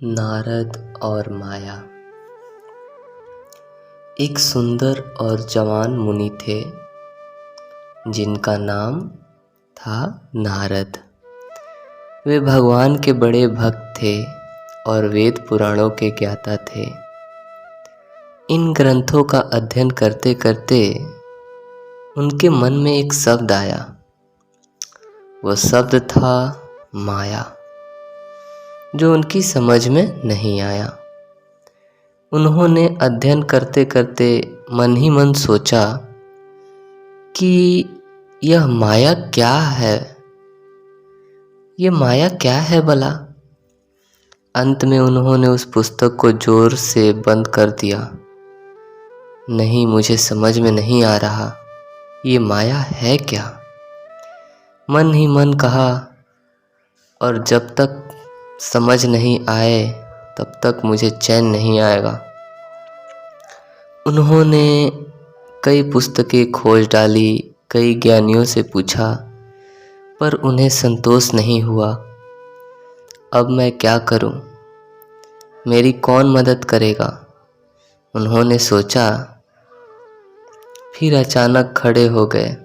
नारद और माया। एक सुंदर और जवान मुनि थे जिनका नाम था नारद। वे भगवान के बड़े भक्त थे और वेद पुराणों के ज्ञाता थे। इन ग्रंथों का अध्ययन करते करते उनके मन में एक शब्द आया। वो शब्द था माया, जो उनकी समझ में नहीं आया। उन्होंने अध्ययन करते करते मन ही मन सोचा कि यह माया क्या है, ये माया क्या है भला। अंत में उन्होंने उस पुस्तक को जोर से बंद कर दिया। नहीं, मुझे समझ में नहीं आ रहा, ये माया है क्या। मन ही मन कहा, और जब तक समझ नहीं आए तब तक मुझे चैन नहीं आएगा। उन्होंने कई पुस्तकें खोज डाली, कई ज्ञानियों से पूछा, पर उन्हें संतोष नहीं हुआ। अब मैं क्या करूं? मेरी कौन मदद करेगा? उन्होंने सोचा। फिर अचानक खड़े हो गए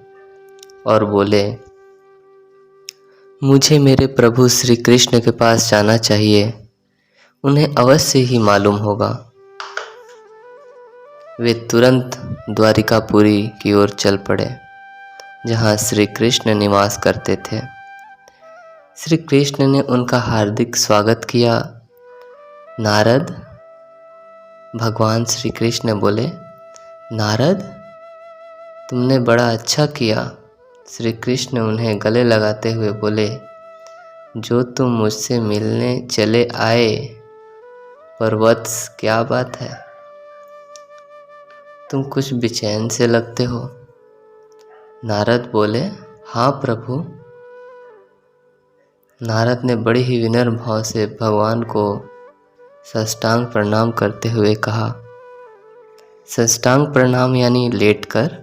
और बोले, मुझे मेरे प्रभु श्री कृष्ण के पास जाना चाहिए, उन्हें अवश्य ही मालूम होगा। वे तुरंत द्वारिकापुरी की ओर चल पड़े, जहाँ श्री कृष्ण निवास करते थे। श्री कृष्ण ने उनका हार्दिक स्वागत किया। नारद, भगवान श्री कृष्ण बोले, नारद, तुमने बड़ा अच्छा किया। श्री कृष्ण उन्हें गले लगाते हुए बोले, जो तुम मुझसे मिलने चले आए, पर वत्स क्या बात है? तुम कुछ बेचैन से लगते हो। नारद बोले, हाँ प्रभु। नारद ने बड़े ही विनम्र भाव से भगवान को साष्टांग प्रणाम करते हुए कहा। साष्टांग प्रणाम यानी लेटकर।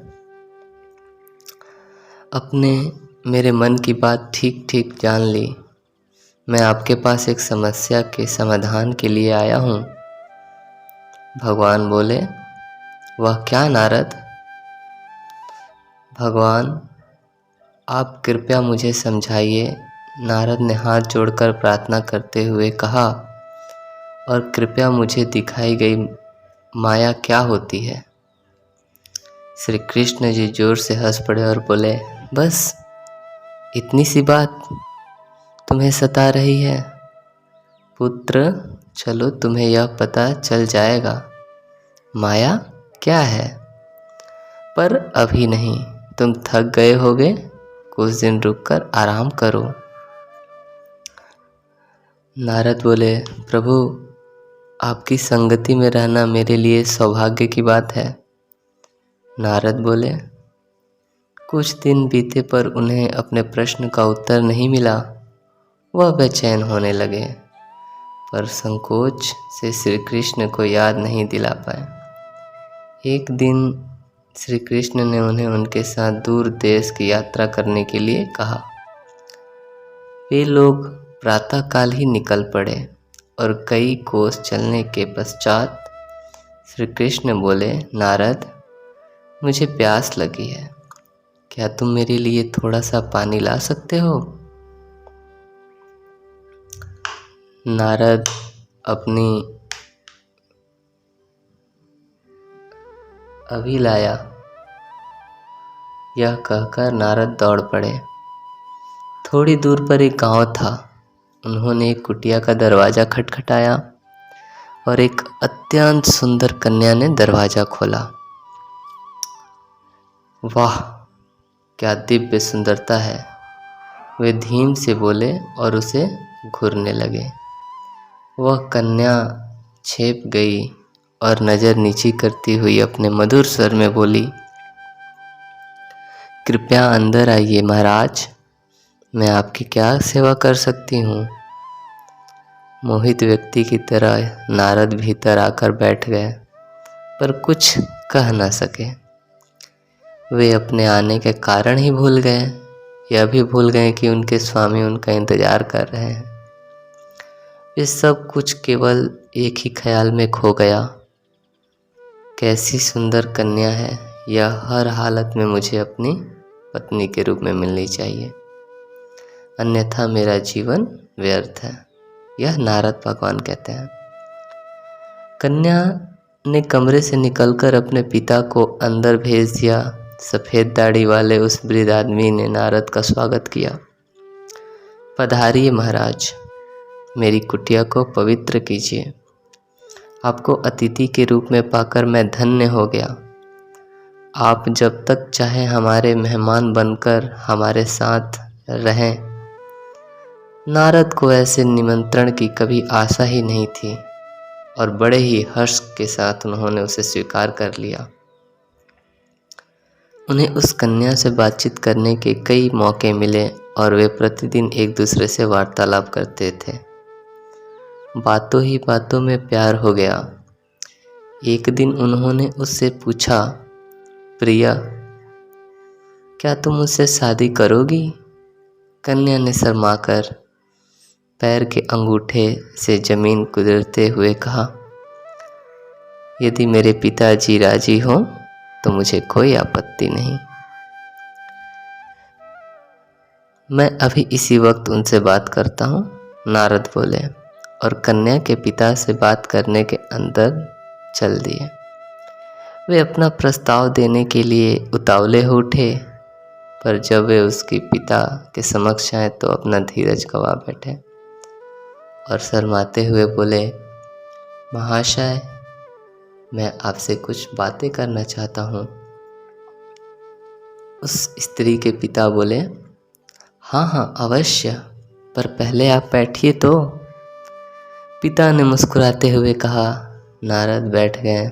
अपने मेरे मन की बात ठीक ठीक जान ली। मैं आपके पास एक समस्या के समाधान के लिए आया हूँ। भगवान बोले, वह क्या नारद? भगवान, आप कृपया मुझे समझाइए। नारद ने हाथ जोड़कर प्रार्थना करते हुए कहा, और कृपया मुझे दिखाई गई माया क्या होती है? श्री कृष्ण जी जोर से हंस पड़े और बोले, बस इतनी सी बात तुम्हें सता रही है? पुत्र, चलो तुम्हें यह पता चल जाएगा माया क्या है। पर अभी नहीं, तुम थक गए होगे, कुछ दिन रुककर आराम करो। नारद बोले, प्रभु, आपकी संगति में रहना मेरे लिए सौभाग्य की बात है। नारद बोले, कुछ दिन बीते पर उन्हें अपने प्रश्न का उत्तर नहीं मिला। वह बेचैन होने लगे, पर संकोच से श्री कृष्ण को याद नहीं दिला पाए। एक दिन श्री कृष्ण ने उन्हें उनके साथ दूर देश की यात्रा करने के लिए कहा। वे लोग प्रातःकाल ही निकल पड़े और कई कोस चलने के पश्चात श्री कृष्ण बोले, नारद, मुझे प्यास लगी है, क्या तुम मेरे लिए थोड़ा सा पानी ला सकते हो? नारद अपनी अभी लाया, यह कहकर नारद दौड़ पड़े। थोड़ी दूर पर एक गांव था। उन्होंने एक कुटिया का दरवाजा खटखटाया और एक अत्यंत सुंदर कन्या ने दरवाजा खोला। वाह, क्या दिव्य सुंदरता है, वे धीम से बोले और उसे घूरने लगे। वह कन्या छेप गई और नज़र नीची करती हुई अपने मधुर स्वर में बोली, कृपया अंदर आइए महाराज, मैं आपकी क्या सेवा कर सकती हूँ? मोहित व्यक्ति की तरह नारद भीतर आकर बैठ गए, पर कुछ कह न सके। वे अपने आने के कारण ही भूल गए, यह भी भूल गए कि उनके स्वामी उनका इंतजार कर रहे हैं। ये सब कुछ केवल एक ही ख्याल में खो गया, कैसी सुंदर कन्या है, यह हर हालत में मुझे अपनी पत्नी के रूप में मिलनी चाहिए, अन्यथा मेरा जीवन व्यर्थ है। यह नारद भगवान कहते हैं। कन्या ने कमरे से निकलकर अपने पिता को अंदर भेज दिया। सफ़ेद दाढ़ी वाले उस वृद्ध आदमी ने नारद का स्वागत किया। पधारिए महाराज, मेरी कुटिया को पवित्र कीजिए। आपको अतिथि के रूप में पाकर मैं धन्य हो गया। आप जब तक चाहे हमारे मेहमान बनकर हमारे साथ रहें। नारद को ऐसे निमंत्रण की कभी आशा ही नहीं थी और बड़े ही हर्ष के साथ उन्होंने उसे स्वीकार कर लिया। उन्हें उस कन्या से बातचीत करने के कई मौके मिले और वे प्रतिदिन एक दूसरे से वार्तालाप करते थे। बातों ही बातों में प्यार हो गया। एक दिन उन्होंने उससे पूछा, प्रिया, क्या तुम मुझसे शादी करोगी? कन्या ने शर्माकर पैर के अंगूठे से जमीन कुचलते हुए कहा, यदि मेरे पिताजी राजी हो तो मुझे कोई आपत्ति नहीं। मैं अभी इसी वक्त उनसे बात करता हूँ, नारद बोले और कन्या के पिता से बात करने के अंदर चल दिए। वे अपना प्रस्ताव देने के लिए उतावले हो उठे, पर जब वे उसके पिता के समक्ष आए तो अपना धीरज गंवा बैठे और शर्माते हुए बोले, महाशय, मैं आपसे कुछ बातें करना चाहता हूँ। उस स्त्री के पिता बोले, हाँ हाँ अवश्य, पर पहले आप बैठिए तो। पिता ने मुस्कुराते हुए कहा। नारद बैठ गए।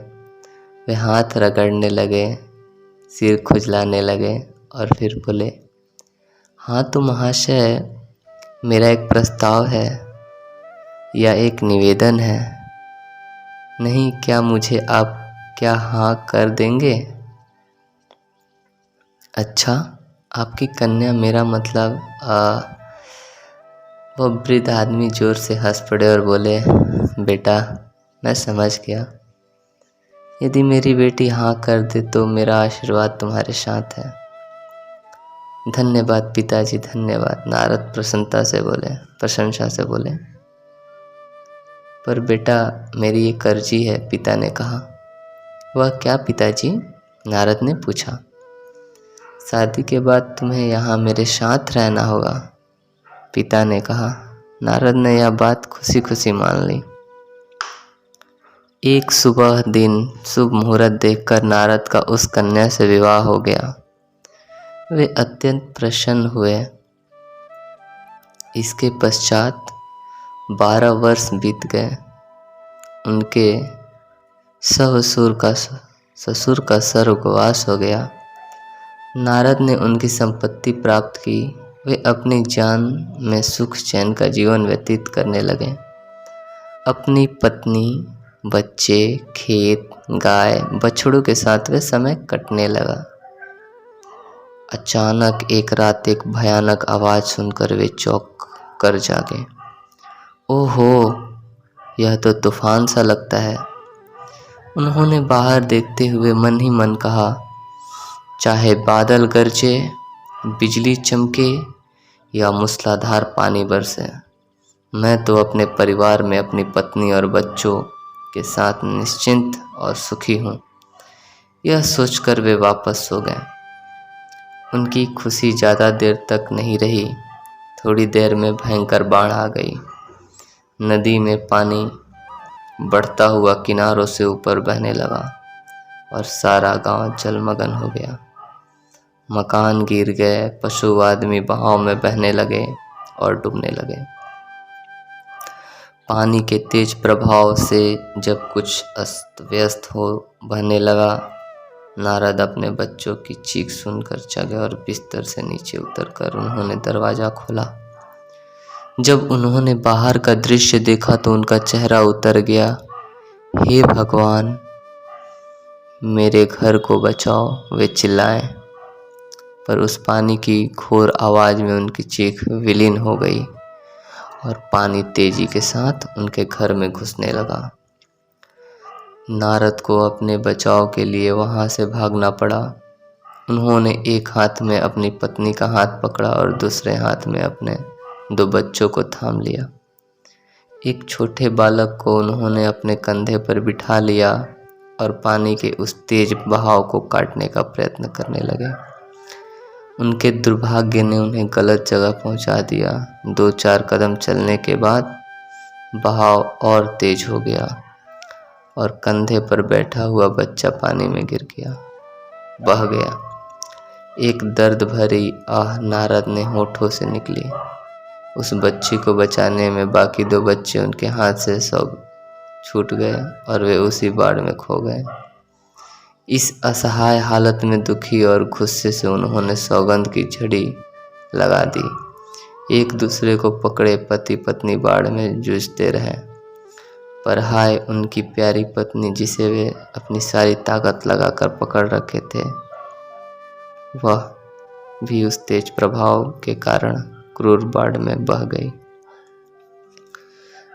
वे हाथ रगड़ने लगे, सिर खुजलाने लगे और फिर बोले, हाँ तो महाशय, मेरा एक प्रस्ताव है या एक निवेदन है। नहीं, क्या मुझे आप क्या हाँ कर देंगे? अच्छा, आपकी कन्या, मेरा मतलब वो वृद्ध आदमी जोर से हंस पड़े और बोले, बेटा, मैं समझ गया। यदि मेरी बेटी हाँ कर दे तो मेरा आशीर्वाद तुम्हारे साथ है। धन्यवाद पिताजी, धन्यवाद, नारद प्रशंसा से बोले। पर बेटा, मेरी एक अर्जी है, पिता ने कहा। वह क्या पिताजी? नारद ने पूछा। शादी के बाद तुम्हें यहाँ मेरे साथ रहना होगा, पिता ने कहा। नारद ने यह बात खुशी खुशी मान ली। एक सुबह दिन शुभ मुहूर्त देखकर नारद का उस कन्या से विवाह हो गया। वे अत्यंत प्रसन्न हुए। इसके पश्चात 12 वर्ष बीत गए। उनके ससुर का स्वर्गवास हो गया। नारद ने उनकी संपत्ति प्राप्त की। वे अपनी जान में सुख चैन का जीवन व्यतीत करने लगे। अपनी पत्नी, बच्चे, खेत, गाय, बछड़ों के साथ वे समय कटने लगा। अचानक एक रात एक भयानक आवाज़ सुनकर वे चौंक कर जागे। ओहो, यह तो तूफान सा लगता है। उन्होंने बाहर देखते हुए मन ही मन कहा, चाहे बादल गरजे, बिजली चमके या मूसलाधार पानी बरसे, मैं तो अपने परिवार में अपनी पत्नी और बच्चों के साथ निश्चिंत और सुखी हूँ। यह सोचकर वे वापस सो गए। उनकी खुशी ज़्यादा देर तक नहीं रही। थोड़ी देर में भयंकर बाढ़ आ गई। नदी में पानी बढ़ता हुआ किनारों से ऊपर बहने लगा और सारा गांव जलमग्न हो गया। मकान गिर गए, पशु आदमी बहाव में बहने लगे और डूबने लगे। पानी के तेज प्रभाव से जब कुछ अस्त व्यस्त हो बहने लगा, नारद अपने बच्चों की चीख सुनकर जगे और बिस्तर से नीचे उतरकर उन्होंने दरवाज़ा खोला। जब उन्होंने बाहर का दृश्य देखा तो उनका चेहरा उतर गया। हे भगवान, मेरे घर को बचाओ, वे चिल्लाए। पर उस पानी की घोर आवाज़ में उनकी चीख विलीन हो गई और पानी तेजी के साथ उनके घर में घुसने लगा। नारद को अपने बचाव के लिए वहां से भागना पड़ा। उन्होंने एक हाथ में अपनी पत्नी का हाथ पकड़ा और दूसरे हाथ में अपने 2 बच्चों को थाम लिया। एक छोटे बालक को उन्होंने अपने कंधे पर बिठा लिया और पानी के उस तेज बहाव को काटने का प्रयत्न करने लगे। उनके दुर्भाग्य ने उन्हें गलत जगह पहुंचा दिया। 2-4 कदम चलने के बाद बहाव और तेज हो गया और कंधे पर बैठा हुआ बच्चा पानी में गिर गया, बह गया। एक दर्द भरी आह नारद ने होठों से निकली। उस बच्ची को बचाने में बाकी 2 बच्चे उनके हाथ से सब छूट गए और वे उसी बाढ़ में खो गए। इस असहाय हालत में दुखी और गुस्से से उन्होंने सौगंध की झड़ी लगा दी। एक दूसरे को पकड़े पति पत्नी बाढ़ में जूझते रहे। पर हाय उनकी प्यारी पत्नी जिसे वे अपनी सारी ताकत लगाकर पकड़ रखे थे, वह भी उस तेज प्रभाव के कारण क्रूर बाढ़ में बह गई।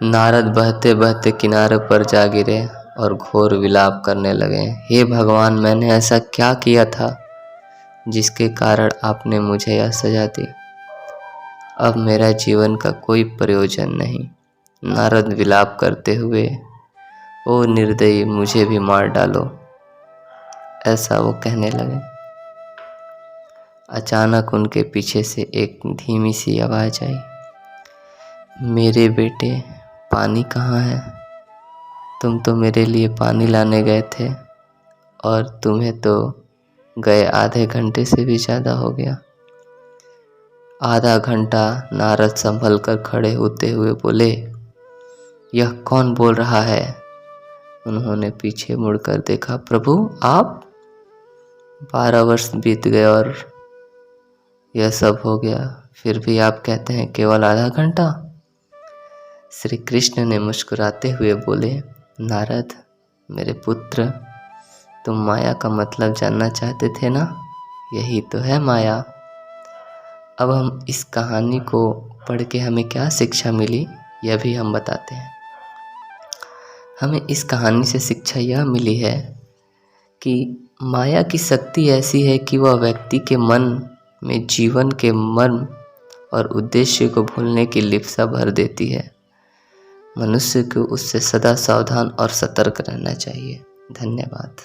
नारद बहते बहते किनारे पर जा गिरे और घोर विलाप करने लगे। हे भगवान, मैंने ऐसा क्या किया था जिसके कारण आपने मुझे यह सजा दी? अब मेरा जीवन का कोई प्रयोजन नहीं। नारद विलाप करते हुए, ओ निर्दयी, मुझे भी मार डालो, ऐसा वो कहने लगे। अचानक उनके पीछे से एक धीमी सी आवाज आई, मेरे बेटे, पानी कहाँ है? तुम तो मेरे लिए पानी लाने गए थे और तुम्हें तो गए आधे घंटे से भी ज़्यादा हो गया। आधा घंटा नारद संभल कर खड़े होते हुए बोले, यह कौन बोल रहा है? उन्होंने पीछे मुड़कर देखा, प्रभु आप? 12 वर्ष बीत गए और यह सब हो गया, फिर भी आप कहते हैं केवल आधा घंटा? श्री कृष्ण ने मुस्कुराते हुए बोले, नारद मेरे पुत्र, तुम माया का मतलब जानना चाहते थे ना? यही तो है माया। अब हम इस कहानी को पढ़ के हमें क्या शिक्षा मिली, यह भी हम बताते हैं। हमें इस कहानी से शिक्षा यह मिली है कि माया की शक्ति ऐसी है कि वह व्यक्ति के मन में जीवन के मर्म और उद्देश्य को भूलने की लिप्सा भर देती है। मनुष्य को उससे सदा सावधान और सतर्क रहना चाहिए। धन्यवाद।